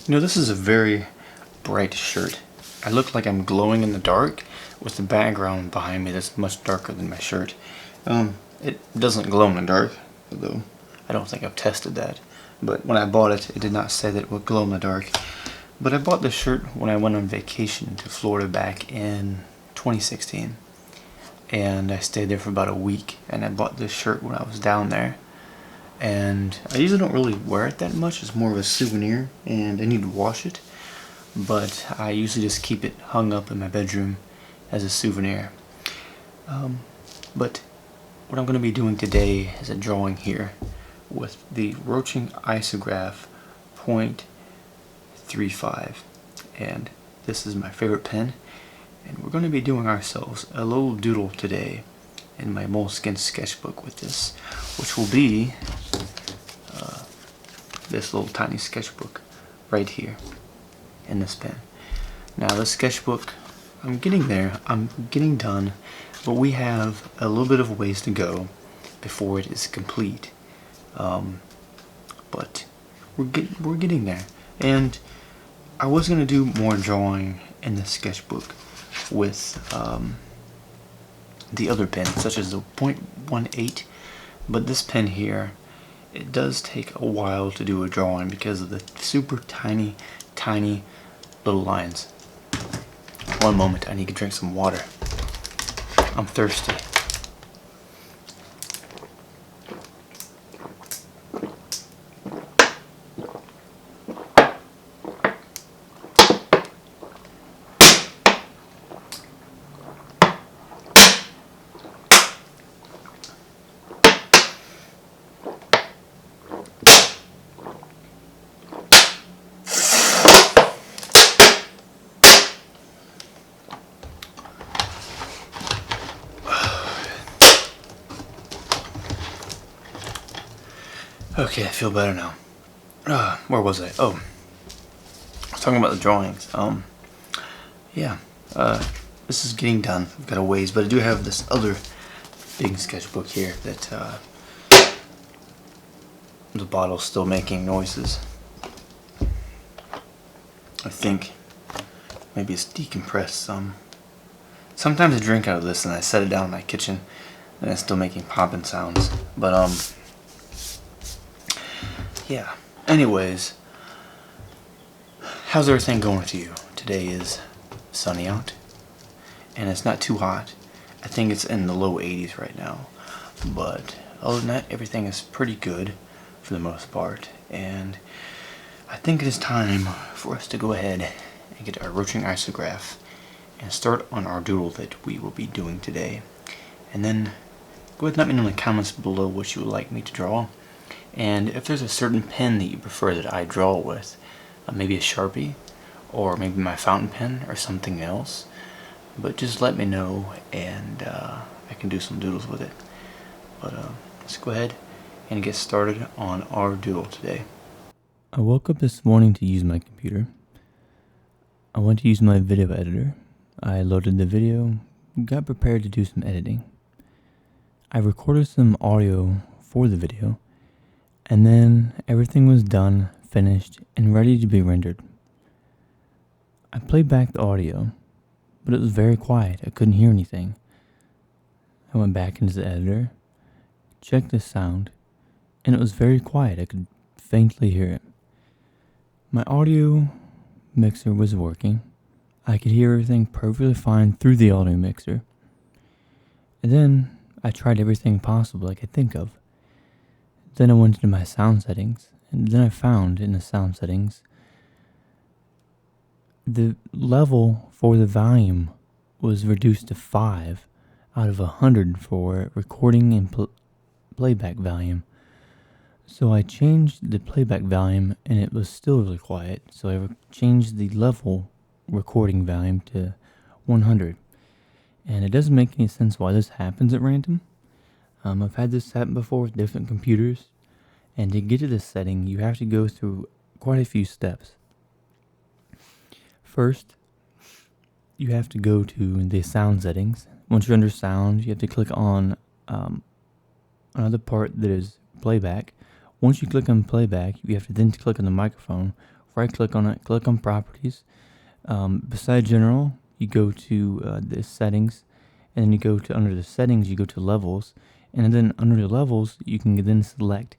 You know, this is a very bright shirt. I look like I'm glowing in the dark with the background behind me that's much darker than my shirt. It doesn't glow in the dark, though I don't think I've tested that. But when I bought it, it did not say that it would glow in the dark. But I bought this shirt when I went on vacation to Florida back in 2016. And I stayed there for about a week, and I bought this shirt when I was down there. And I usually don't really wear it that much. It's more of a souvenir, and I need to wash it. But I usually just keep it hung up in my bedroom as a souvenir. But what I'm going to be doing today is a drawing here with the Rotring Isograph 0.35. And this is my favorite pen. And we're going to be doing ourselves a little doodle today in my moleskine sketchbook with this, which will be this little tiny sketchbook right here in this pen. Now this sketchbook, I'm getting there, I'm getting done, but we have a little bit of ways to go before it is complete. But we're getting there. And I was going to do more drawing in the sketchbook with the other pen, such as the 0.18, but this pen here, it does take a while to do a drawing because of the super tiny little lines. One moment, I need to drink some water. I'm thirsty. Okay, I feel better now. Where was I? Oh, I was talking about the drawings. This is getting done. I've got a ways, but I do have this other big sketchbook here that the bottle's still making noises. I think maybe it's decompressed some. Sometimes I drink out of this and I set it down in my kitchen and it's still making popping sounds. But yeah. Anyways, how's everything going with you? Today is sunny out, and it's not too hot. I think it's in the low 80s right now. But other than that, everything is pretty good for the most part. And I think it is time for us to go ahead and get our Rotring Isograph and start on our doodle that we will be doing today. And then go ahead and let me know in the comments below what you would like me to draw. And if there's a certain pen that you prefer that I draw with, maybe a Sharpie, or maybe my fountain pen, or something else, but just let me know, and I can do some doodles with it. But let's go ahead and get started on our doodle today. I woke up this morning to use my computer. I went to use my video editor. I loaded the video, got prepared to do some editing. I recorded some audio for the video, and then everything was done, finished, and ready to be rendered. I played back the audio, but it was very quiet. I couldn't hear anything. I went back into the editor, checked the sound, and it was very quiet. I could faintly hear it. My audio mixer was working. I could hear everything perfectly fine through the audio mixer. And then I tried everything possible I could think of. Then I went into my sound settings, and then I found in the sound settings the level for the volume was reduced to 5 out of 100 for recording and playback volume. So I changed the playback volume, and it was still really quiet, so I changed the level recording volume to 100. And it doesn't make any sense why this happens at random. I've had this happen before with different computers, and to get to this setting, you have to go through quite a few steps. First, you have to go to the sound settings. Once you're under sound, you have to click on another part that is playback. Once you click on playback, you have to then click on the microphone, right click on it, click on properties. Beside general, you go to the settings, and then you go to under the settings, you go to levels, and then under the levels, you can then select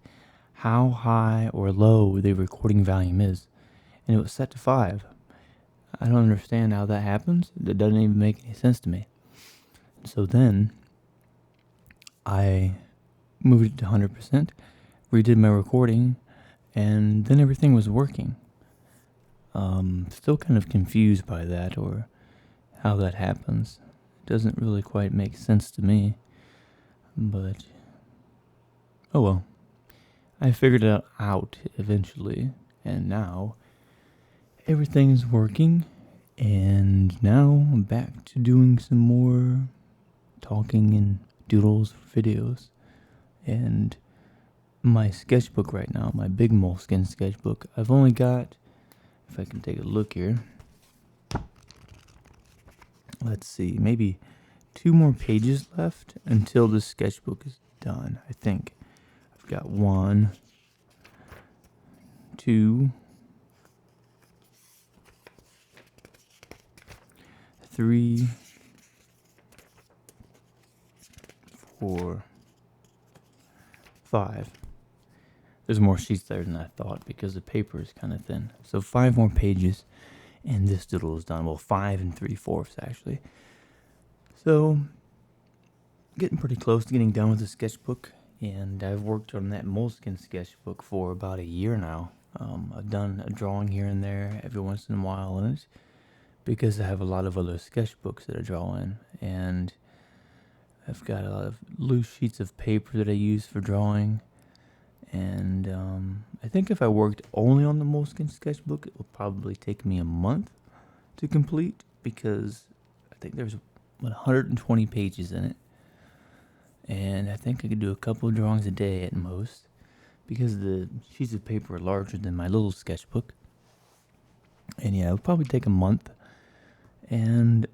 how high or low the recording volume is. And it was set to 5. I don't understand how that happens. It doesn't even make any sense to me. So then I moved it to 100%, redid my recording, and then everything was working. Still kind of confused by that, or how that happens. It doesn't really quite make sense to me, but oh well. I figured it out eventually, and now everything's working, and now I'm back to doing some more talking and doodles videos. And my sketchbook right now, my big moleskine sketchbook, I've only got, if I can take a look here, let's see, maybe 2 more pages left until this sketchbook is done. I think I've got 1, 2, 3, 4, 5. There's more sheets there than I thought because the paper is kind of thin. So 5 more pages, and this doodle is done. Well, 5 3/4 actually. So getting pretty close to getting done with the sketchbook, and I've worked on that moleskine sketchbook for about a year now. I've done a drawing here and there every once in a while in it because I have a lot of other sketchbooks that I draw in, and I've got a lot of loose sheets of paper that I use for drawing. And I think if I worked only on the moleskine sketchbook, it would probably take me a month to complete because I think there's 120 pages in it. And I think I could do a couple of drawings a day at most because the sheets of paper are larger than my little sketchbook. And yeah, it would probably take a month. And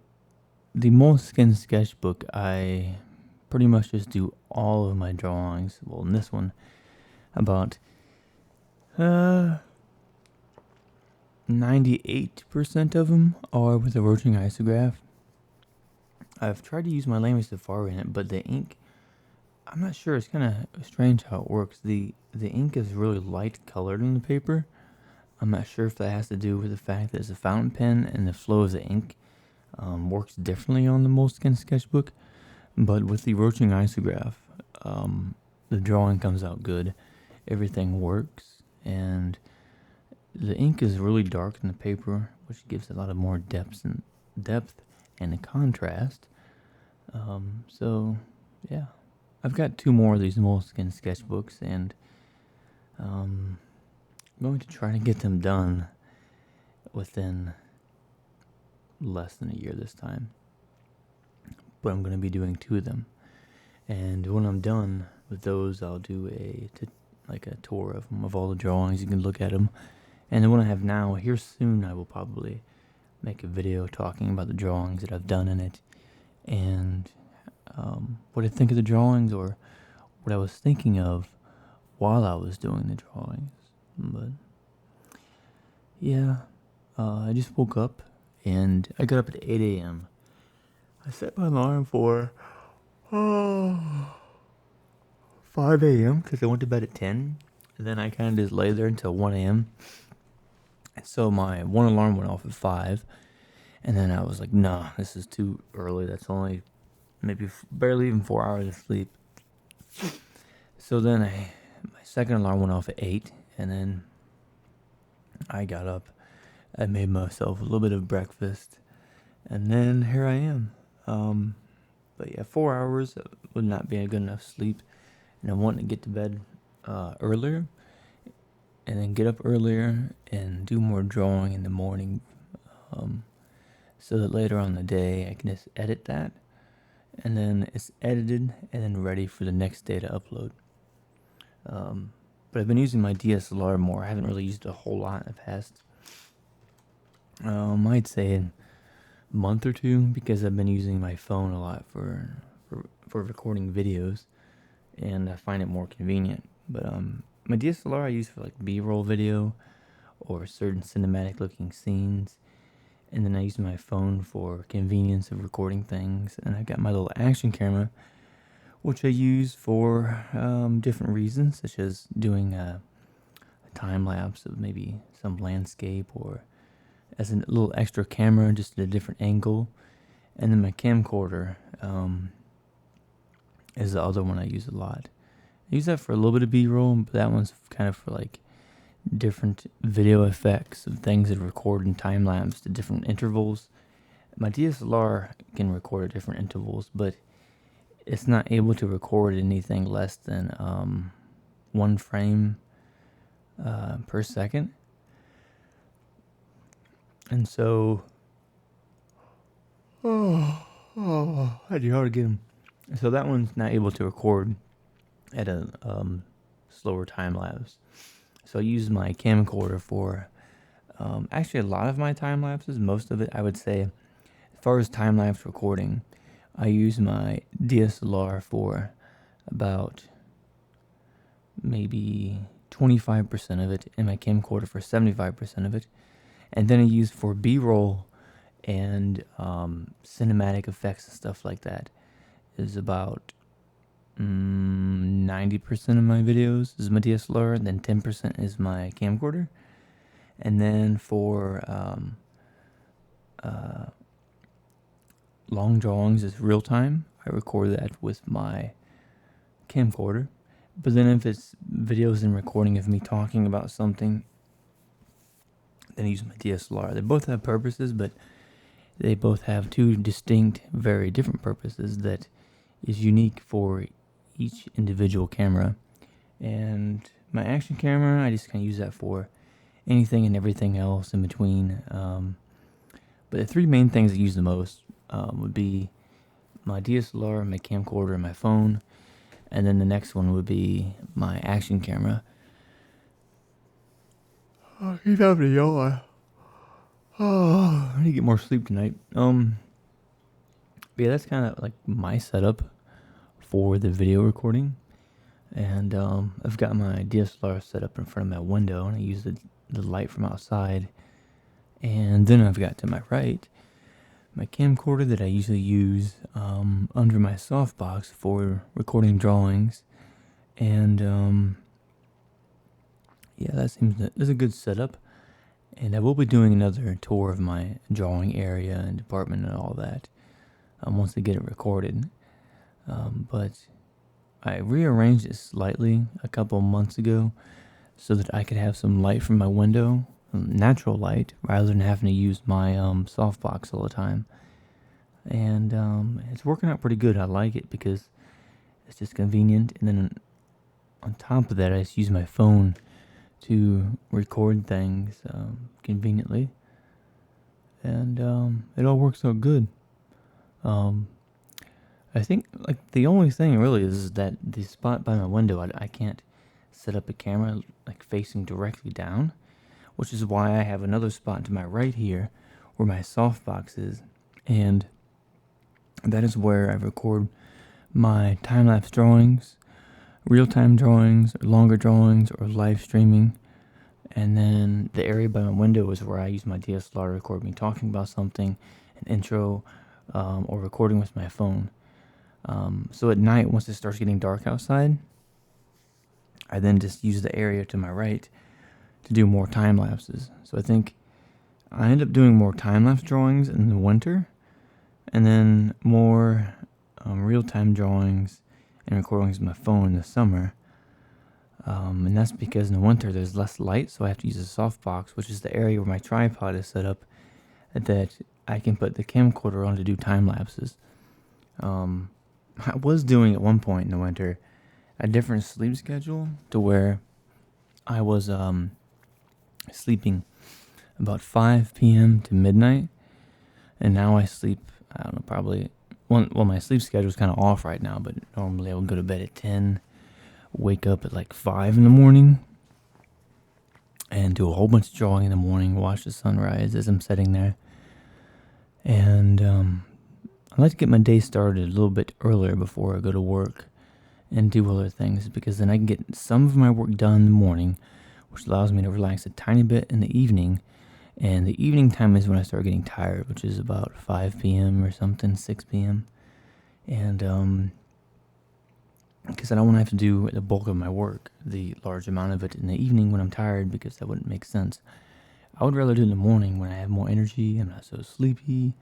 the moleskine sketchbook, I pretty much just do all of my drawings. Well, in this one, about 98% of them are with a Rotring Isograph. I've tried to use my Lamy Safari in it, but the ink, I'm not sure. It's kind of strange how it works. The ink is really light colored in the paper. I'm not sure if that has to do with the fact that it's a fountain pen and the flow of the ink works differently on the moleskine sketchbook. But with the Rotring Isograph, the drawing comes out good. Everything works, and the ink is really dark in the paper, which gives a lot of more depth and contrast. So yeah, I've got 2 more of these moleskine sketchbooks, and I'm going to try to get them done within less than a year this time. But I'm going to be doing 2 of them, and when I'm done with those, I'll do a tour of them, of all the drawings. You can look at them. And the one I have now, here soon, I will probably make a video talking about the drawings that I've done in it, and what I think of the drawings, or what I was thinking of while I was doing the drawings. But yeah, I just woke up, and I got up at 8 a.m. I set my alarm for 5 a.m. because I went to bed at 10. And then I kind of just lay there until 1 a.m. And so my one alarm went off at 5. And then I was like, nah, this is too early. That's only maybe barely even 4 hours of sleep. So then my second alarm went off at 8. And then I got up. I made myself a little bit of breakfast. And then here I am. But yeah, 4 hours would not be a good enough sleep. And I wanted to get to bed earlier, and then get up earlier and do more drawing in the morning, so that later on in the day I can just edit that, and then it's edited and then ready for the next day to upload. But I've been using my DSLR more. I haven't really used it a whole lot in the past, I'd say a month or 2, because I've been using my phone a lot for recording videos, and I find it more convenient. But my DSLR I use for like B-roll video, or certain cinematic looking scenes. And then I use my phone for convenience of recording things. And I got my little action camera, which I use for different reasons, such as doing a time lapse of maybe some landscape, or as a little extra camera, just at a different angle. And then my camcorder is the other one I use a lot. I use that for a little bit of B-roll, but that one's kind of for like different video effects of things that record in time lapse to different intervals. My DSLR can record at different intervals, but it's not able to record anything less than 1 frame per second. And so, I do hard to get them. So that one's not able to record at a slower time lapse. So I use my camcorder for actually a lot of my time lapses. Most of it, I would say, as far as time lapse recording, I use my DSLR for about maybe 25% of it, and my camcorder for 75% of it. And then I use for B-roll and cinematic effects and stuff like that is about 90% of my videos is my DSLR, and then 10% is my camcorder. And then for long drawings is real time. I record that with my camcorder. But then if it's videos and recording of me talking about something, then I use my DSLR. They both have purposes, but they both have two distinct, very different purposes that is unique for each individual camera. And my action camera, I just kind of use that for anything and everything else in between. But the 3 main things I use the most would be my DSLR, my camcorder, and my phone. And then the next one would be my action camera. He's having a yawn. I need to get more sleep tonight. But yeah, that's kind of like my setup for the video recording. And I've got my DSLR set up in front of my window, and I use the light from outside. And then I've got to my right my camcorder that I usually use under my softbox for recording drawings. And yeah, that's a good setup. And I will be doing another tour of my drawing area and department and all that once I get it recorded. But I rearranged it slightly a couple months ago so that I could have some light from my window, natural light, rather than having to use my softbox all the time. And it's working out pretty good. I like it because it's just convenient. And then on top of that, I just use my phone to record things conveniently. And it all works out good. I think like the only thing really is that the spot by my window, I can't set up a camera like facing directly down, which is why I have another spot to my right here where my softbox is, and that is where I record my time-lapse drawings, real-time drawings, or longer drawings, or live streaming. And then the area by my window is where I use my DSLR to record me talking about something, an intro, or recording with my phone. So at night, once it starts getting dark outside, I then just use the area to my right to do more time lapses. So I think I end up doing more time-lapse drawings in the winter, and then more real-time drawings and recordings with my phone in the summer. And that's because in the winter there's less light, so I have to use a softbox, which is the area where my tripod is set up, that I can put the camcorder on to do time lapses. I was doing at one point in the winter a different sleep schedule to where I was sleeping about 5 p.m. to midnight, and now I sleep, I don't know, probably, well, my sleep schedule is kind of off right now, but normally I would go to bed at 10, wake up at like 5 in the morning, and do a whole bunch of drawing in the morning, watch the sunrise as I'm sitting there. And I like to get my day started a little bit earlier before I go to work and do other things, because then I can get some of my work done in the morning, which allows me to relax a tiny bit in the evening. And the evening time is when I start getting tired, which is about 5 p.m. or something, 6 p.m. And because I don't want to have to do the bulk of my work, the large amount of it in the evening when I'm tired, because that wouldn't make sense. I would rather do it in the morning when I have more energy, I'm not so sleepy,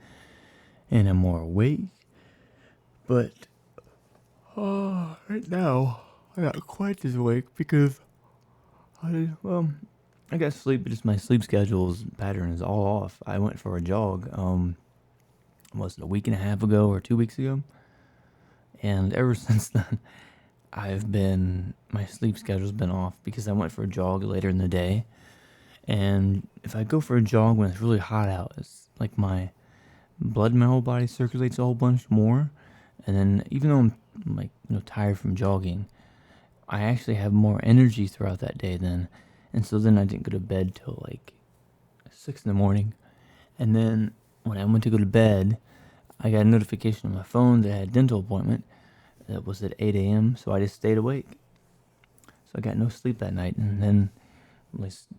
and I'm more awake. But right now, I'm not quite as awake because I got sleep, but just my sleep schedule's pattern is all off. I went for a jog, was it a week and a half ago or 2 weeks ago? And ever since then, my sleep schedule's been off because I went for a jog later in the day. And if I go for a jog when it's really hot out, it's like my blood in my whole body circulates a whole bunch more. And then even though I'm like, tired from jogging, I actually have more energy throughout that day then. And so then I didn't go to bed till like 6 in the morning. And then when I went to go to bed, I got a notification on my phone that I had a dental appointment. That was at 8 a.m., so I just stayed awake. So I got no sleep that night, and then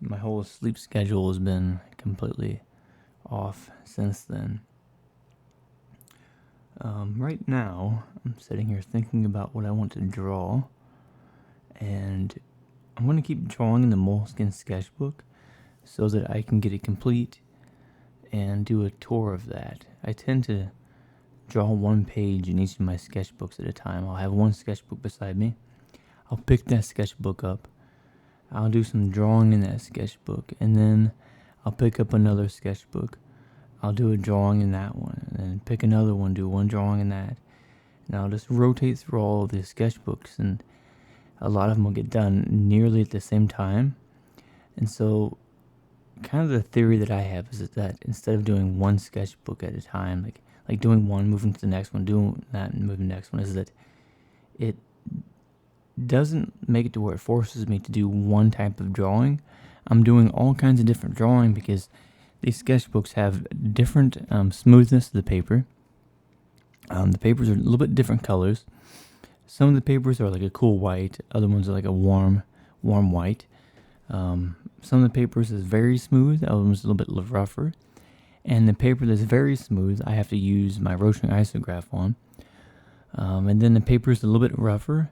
my whole sleep schedule has been completely off since then. Right now, I'm sitting here thinking about what I want to draw, and I'm going to keep drawing in the moleskine sketchbook so that I can get it complete and do a tour of that. I tend to draw one page in each of my sketchbooks at a time. I'll have one sketchbook beside me. I'll pick that sketchbook up. I'll do some drawing in that sketchbook, and then I'll pick up another sketchbook. I'll do a drawing in that one, and then pick another one, do one drawing in that. And I'll just rotate through all of the sketchbooks, and a lot of them will get done nearly at the same time. And so kind of the theory that I have is that instead of doing one sketchbook at a time, like doing one, moving to the next one, doing that, and moving to the next one, is that it doesn't make it to where it forces me to do one type of drawing. I'm doing all kinds of different drawing because these sketchbooks have different smoothness of the paper. The papers are a little bit different colors. Some of the papers are like a cool white. Other ones are like a warm white. Some of the papers is very smooth. Other ones are a little bit rougher. And the paper that's very smooth, I have to use my Rotring Isograph on. And then the paper is a little bit rougher.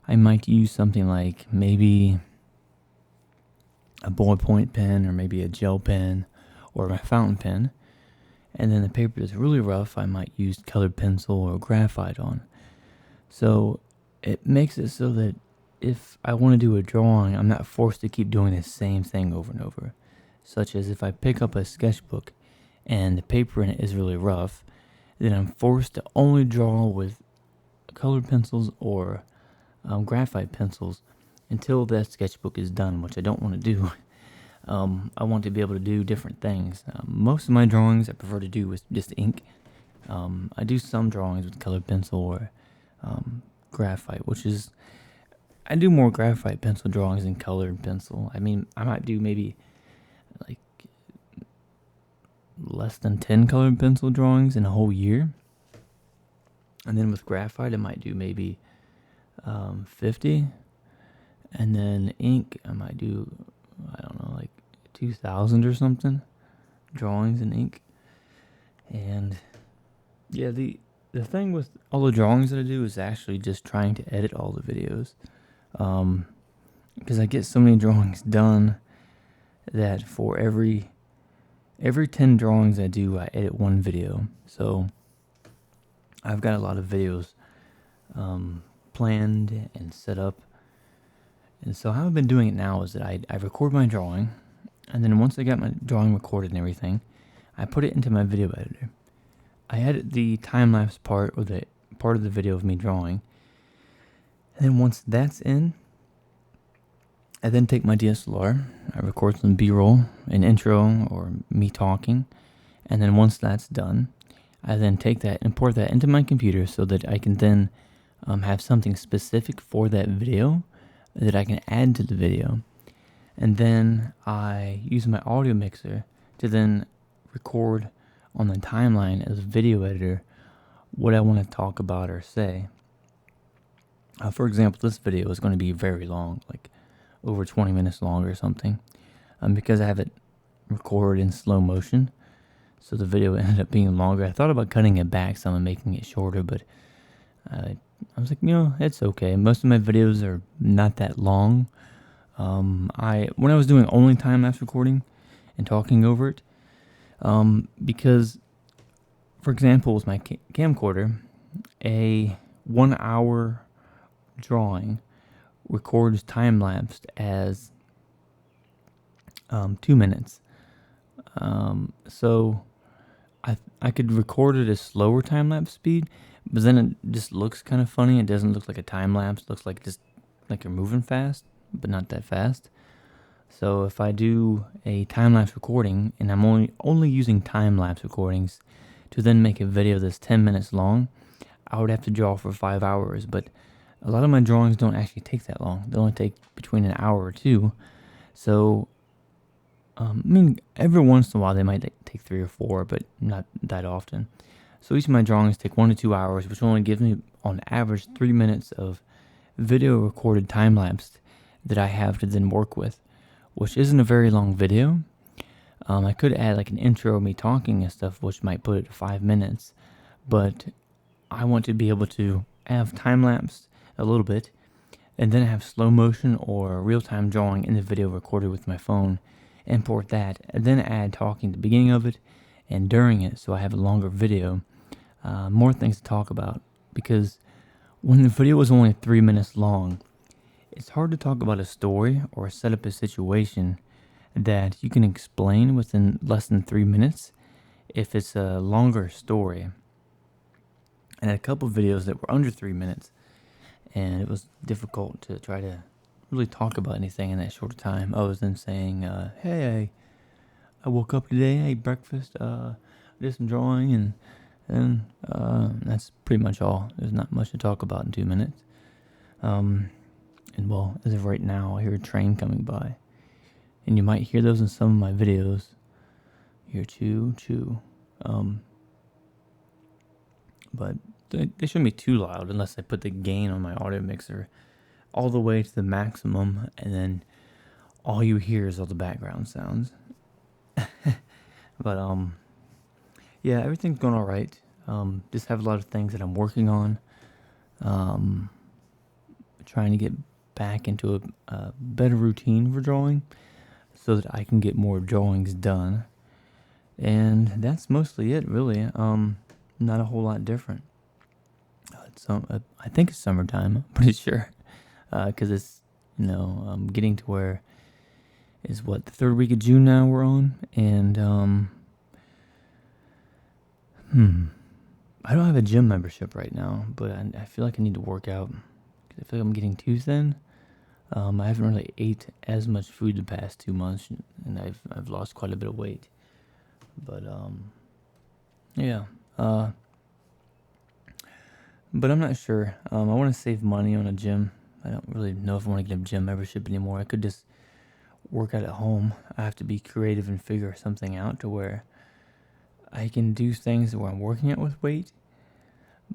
I might use something like maybe a ballpoint pen or maybe a gel pen or my fountain pen. And then the paper that's really rough, I might use colored pencil or graphite on. So it makes it so that if I want to do a drawing, I'm not forced to keep doing the same thing over and over. Such as if I pick up a sketchbook and the paper in it is really rough, then I'm forced to only draw with colored pencils or graphite pencils until that sketchbook is done, which I don't want to do. I want to be able to do different things. Most of my drawings I prefer to do with just ink. I do some drawings with colored pencil or graphite, I do more graphite pencil drawings than colored pencil. I mean, I might do maybe like less than 10 colored pencil drawings in a whole year. And then with graphite, I might do maybe 50. And then ink, I might do, I don't know, like 2,000 or something drawings in ink. And yeah, the thing with all the drawings that I do is actually just trying to edit all the videos. Because I get so many drawings done that for every 10 drawings I do, I edit one video. So I've got a lot of videos planned and set up. And so how I've been doing it now is that I record my drawing, and then once I got my drawing recorded and everything, I put it into my video editor. I edit the time-lapse part, or the part of the video of me drawing, and then once that's in, I then take my DSLR, I record some B-roll, an intro, or me talking, and then once that's done, I then take that and import that into my computer so that I can then have something specific for that video that I can add to the video. And then I use my audio mixer to then record on the timeline as a video editor what I want to talk about or say. For example, this video is going to be very long, like over 20 minutes long or something, because I have it recorded in slow motion. So the video ended up being longer. I thought about cutting it back some and making it shorter, but I was like, it's okay. Most of my videos are not that long. When I was doing only time-lapse recording and talking over it, because, for example, with my camcorder, a 1 hour drawing records time-lapsed as 2 minutes. So I could record it at slower time-lapse speed, but then it just looks kind of funny. It doesn't look like a time-lapse. It looks like just like you're moving fast, but not that fast. So if I do a time-lapse recording, and I'm only using time-lapse recordings to then make a video that's 10 minutes long, I would have to draw for 5 hours. But a lot of my drawings don't actually take that long. They only take between an hour or two. So every once in a while they might take 3 or 4, but not that often. So each of my drawings take 1 to 2 hours, which only gives me, on average, 3 minutes of video recorded time-lapse that I have to then work with, which isn't a very long video. I could add like an intro of me talking and stuff, which might put it to 5 minutes, but I want to be able to have time-lapse a little bit, and then have slow motion or real-time drawing in the video recorded with my phone, import that, and then add talking at the beginning of it and during it, so I have a longer video, more things to talk about. Because when the video is only 3 minutes long, it's hard to talk about a story or set up a situation that you can explain within less than 3 minutes if it's a longer story. And I had a couple videos that were under 3 minutes, and it was difficult to try to really talk about anything in that short time. I was then saying, hey, I woke up today, I ate breakfast, did some drawing, and that's pretty much all. There's not much to talk about in 2 minutes. And well, as of right now, I hear a train coming by. And you might hear those in some of my videos. You hear choo. But they shouldn't be too loud unless I put the gain on my audio mixer all the way to the maximum, and then all you hear is all the background sounds. But yeah, everything's going all right. Just have a lot of things that I'm working on. Trying to get back into a better routine for drawing so that I can get more drawings done. And that's mostly it, really. Not a whole lot different. I think it's summertime, I'm pretty sure. Because it's, getting to where is the third week of June now we're on. And, I don't have a gym membership right now, but I feel like I need to work out. I feel like I'm getting too thin. I haven't really ate as much food the past 2 months, and I've lost quite a bit of weight. But yeah. But I'm not sure. I want to save money on a gym. I don't really know if I want to get a gym membership anymore. I could just work out at home. I have to be creative and figure something out to where I can do things where I'm working out with weight,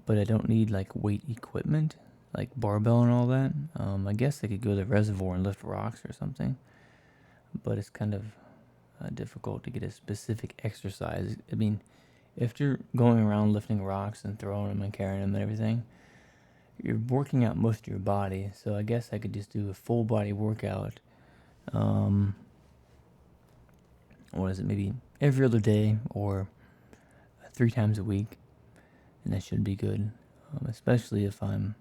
but I don't need like weight equipment, like barbell and all that. I guess I could go to the reservoir and lift rocks or something, but it's kind of difficult to get a specific exercise. I mean, if you're going around lifting rocks and throwing them and carrying them and everything, you're working out most of your body. So I guess I could just do a full body workout. Maybe every other day or 3 times a week, and that should be good. Especially if I'm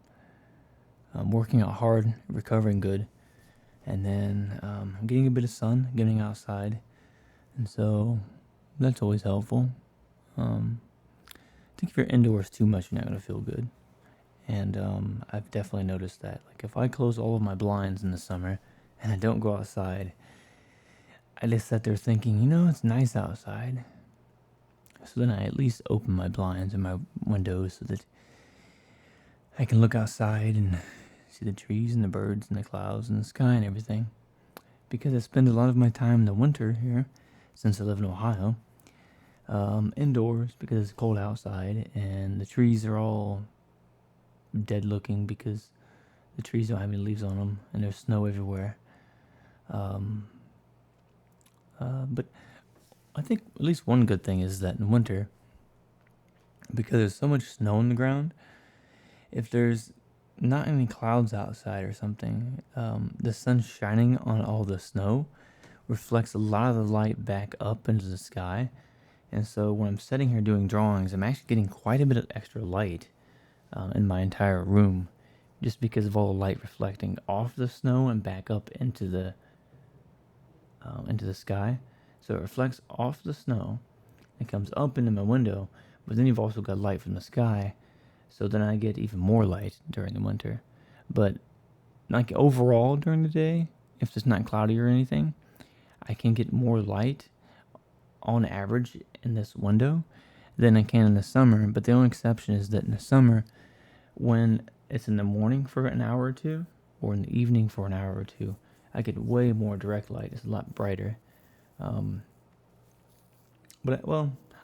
working out hard, recovering good, and then I'm getting a bit of sun, getting outside, and so that's always helpful. I think if you're indoors too much, you're not going to feel good. And I've definitely noticed that. Like if I close all of my blinds in the summer and I don't go outside, I just sat there thinking, it's nice outside. So then I at least open my blinds and my windows so that I can look outside and see the trees and the birds and the clouds and the sky and everything. Because I spend a lot of my time in the winter here, since I live in Ohio, indoors because it's cold outside, and the trees are all dead looking because the trees don't have any leaves on them and there's snow everywhere. But I think at least one good thing is that in winter, because there's so much snow on the ground, if there's not any clouds outside or something, the sun shining on all the snow reflects a lot of the light back up into the sky. And so when I'm sitting here doing drawings, I'm actually getting quite a bit of extra light in my entire room, just because of all the light reflecting off the snow and back up into the sky. So it reflects off the snow and comes up into my window, but then you've also got light from the sky, so then I get even more light during the winter. But like overall during the day, if it's not cloudy or anything, I can get more light on average in this window than I can in the summer. But the only exception is that in the summer, when it's in the morning for an hour or two, or in the evening for an hour or two, I get way more direct light. It's a lot brighter. But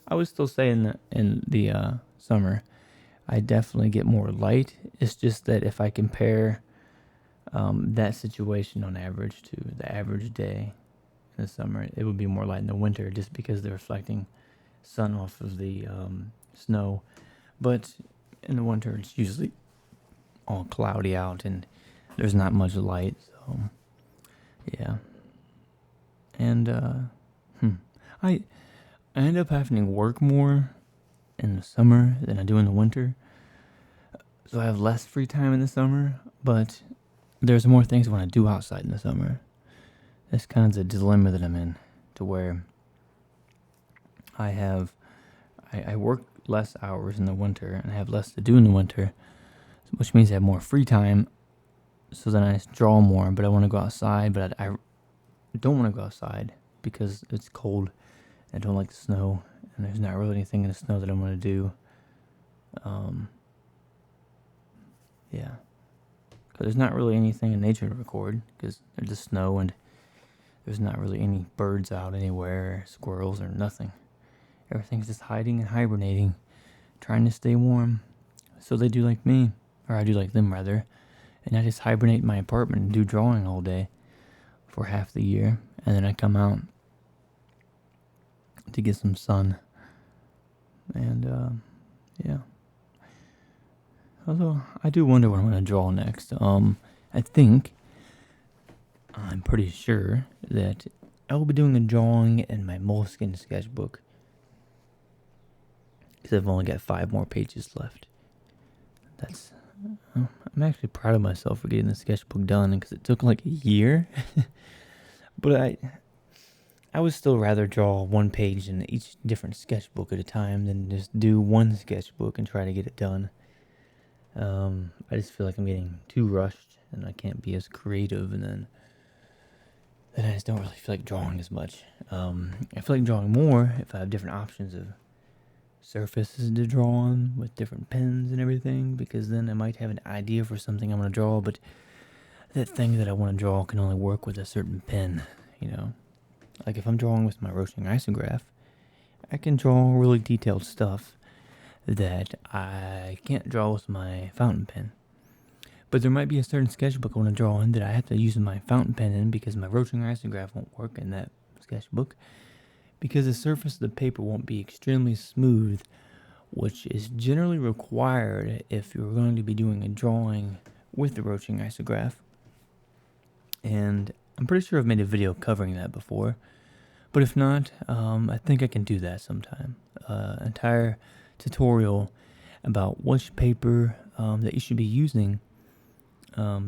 I would still say in the summer, I definitely get more light. It's just that if I compare that situation on average to the average day in the summer, it would be more light in the winter, just because they're reflecting sun off of the snow. But in the winter, it's usually all cloudy out and there's not much light. So yeah, and I end up having to work more in the summer than I do in the winter. So I have less free time in the summer, but there's more things I want to do outside in the summer. That's kind of the dilemma that I'm in, to where I work less hours in the winter and I have less to do in the winter, which means I have more free time. So then I just draw more, but I want to go outside, but I don't want to go outside because it's cold. I don't like the snow, and there's not really anything in the snow that I want to do. Yeah, because there's not really anything in nature to record, because there's the snow and there's not really any birds out anywhere, squirrels or nothing. Everything's just hiding and hibernating, trying to stay warm. So they do like me, or I do like them rather, and I just hibernate in my apartment and do drawing all day for half the year, and then I come out to get some sun. And yeah. Although I do wonder what I'm going to draw next. I'm pretty sure that I will be doing a drawing in my moleskine sketchbook, because I've only got 5 more pages left. I'm actually proud of myself for getting the sketchbook done, because it took like a year. But I would still rather draw 1 page in each different sketchbook at a time than just do one sketchbook and try to get it done. I just feel like I'm getting too rushed and I can't be as creative, and then I just don't really feel like drawing as much. I feel like drawing more if I have different options of surfaces to draw on with different pens and everything, because then I might have an idea for something I'm going to draw, but that thing that I want to draw can only work with a certain pen, Like if I'm drawing with my Rotring Isograph, I can draw really detailed stuff that I can't draw with my fountain pen. But there might be a certain sketchbook I want to draw in that I have to use my fountain pen in, because my Rotring Isograph won't work in that sketchbook, because the surface of the paper won't be extremely smooth, which is generally required if you're going to be doing a drawing with the Rotring Isograph. And I'm pretty sure I've made a video covering that before, but if not, I think I can do that sometime. Entire tutorial about which paper that you should be using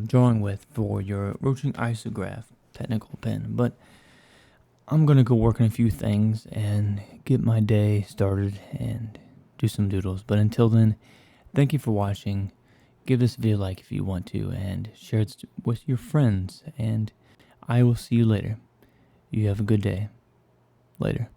drawing with for your Rotring Isograph technical pen. But I'm going to go work on a few things and get my day started and do some doodles. But until then, thank you for watching. Give this video a like if you want to, and share it with your friends. And I will see you later. You have a good day. Later.